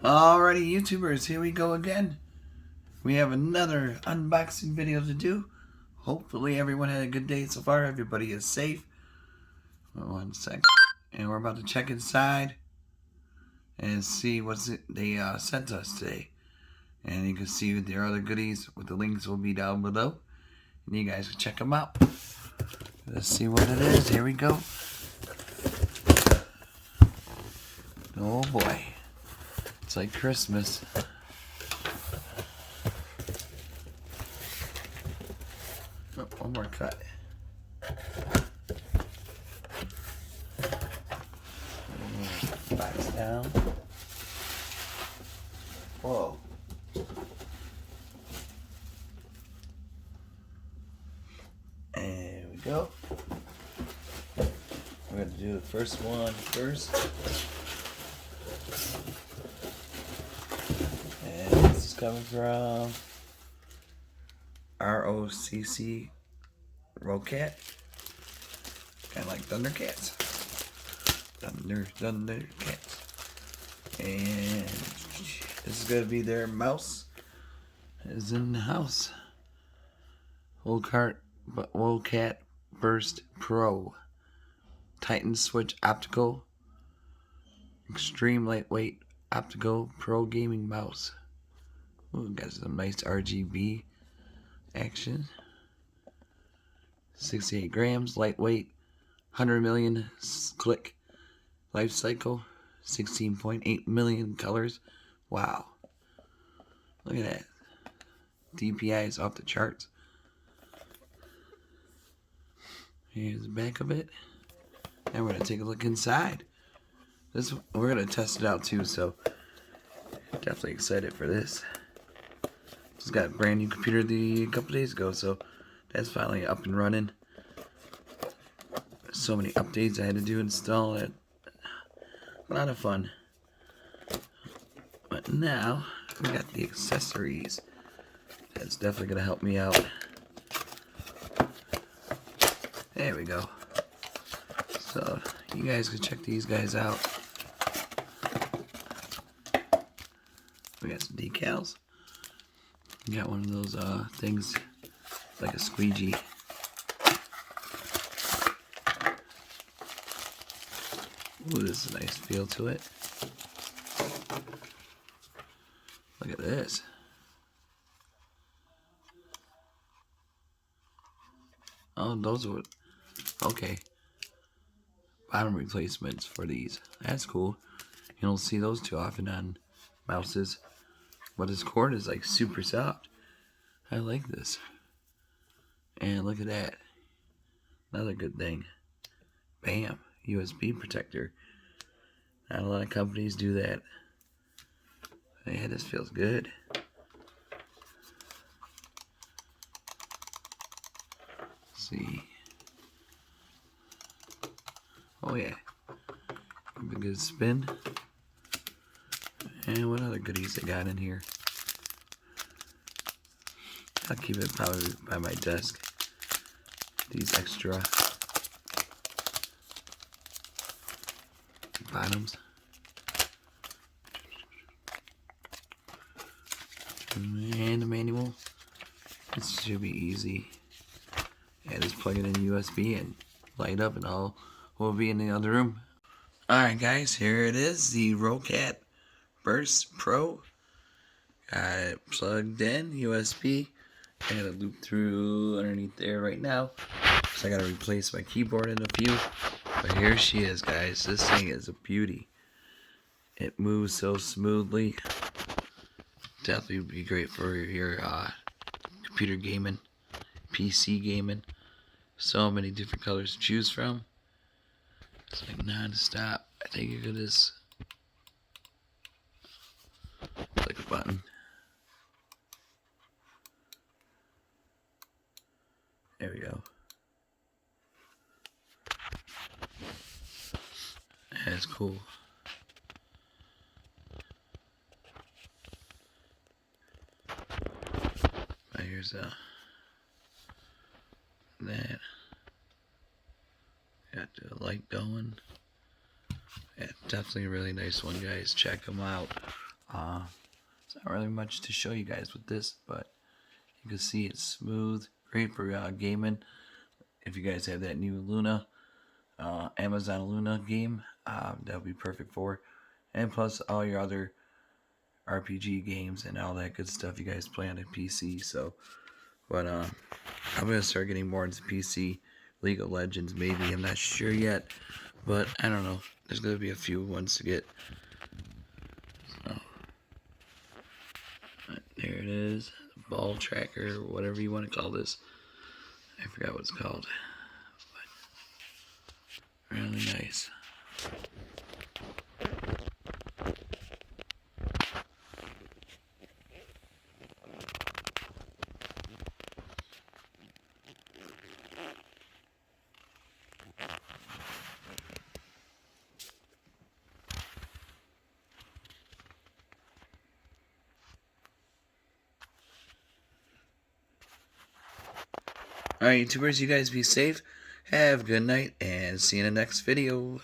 Alrighty, YouTubers, here we go again. We have another unboxing video to do. Hopefully everyone had a good day so far. Everybody is safe. One sec. And we're about to check inside and see what they sent us today. And you can see their other goodies with the links will be down below. And you guys can check them out. Let's see what it is. Here we go. Oh boy. It's like Christmas. Oh, one more cut. Box down. Whoa. There we go. We're going to do the first one first. And this is coming from ROCCAT. ROCCAT. Kind of like Thundercats. Thundercats. And this is going to be their mouse. Is in the house. ROCCAT Burst Pro. Titan Switch Optical. Extreme Lightweight Optical Pro Gaming Mouse. Ooh, got some nice RGB action. 68 grams, lightweight, 100 million click life cycle, 16.8 million colors. Wow. Look at that. DPI is off the charts. Here's the back of it. And we're going to take a look inside. We're going to test it out too, so definitely excited for this. Just got a brand new computer a couple days ago, so that's finally up and running. So many updates I had to do install it. A lot of fun. But now we got the accessories. That's definitely going to help me out. There we go. So you guys can check these guys out. We got some decals. We got one of those things like a squeegee. Ooh, this is a nice feel to it. Look at this. Oh, those are okay. Bottom replacements for these. That's cool. You don't see those too often on mouses. But this cord is like super soft. I like this. And look at that. Another good thing. Bam. USB protector. Not a lot of companies do that. Yeah, this feels good. Let's see. Oh yeah. Give it a good spin. And what other goodies they got in here? I'll keep it probably by my desk. These extra bottoms. And the manual. This should be easy. Yeah, just plug it in USB and light up and all will be in the other room. Alright guys, here it is. The ROCCAT Burst Pro. Got it plugged in, USB. I got a loop through underneath there right now. So I gotta replace my keyboard in a few. But here she is, guys. This thing is a beauty. It moves so smoothly. Definitely would be great for your computer gaming, PC gaming. So many different colors to choose from. It's like non-stop. I think you could just click a button. There we go. That's cool. Here's that. Got the light going. Yeah, definitely a really nice one, guys. Check them out. It's not really much to show you guys with this, but you can see it's smooth, great for gaming. If you guys have that new Luna, Amazon Luna game, that would be perfect for. And plus all your other RPG games and all that good stuff you guys play on a PC. So, but I'm gonna start getting more into PC, League of Legends. Maybe, I'm not sure yet, but I don't know. There's gonna be a few ones to get. So, there it is, ball tracker, whatever you want to call this. I forgot what it's called. But really nice. Alright, YouTubers, you guys be safe. Have a good night, and see you in the next video.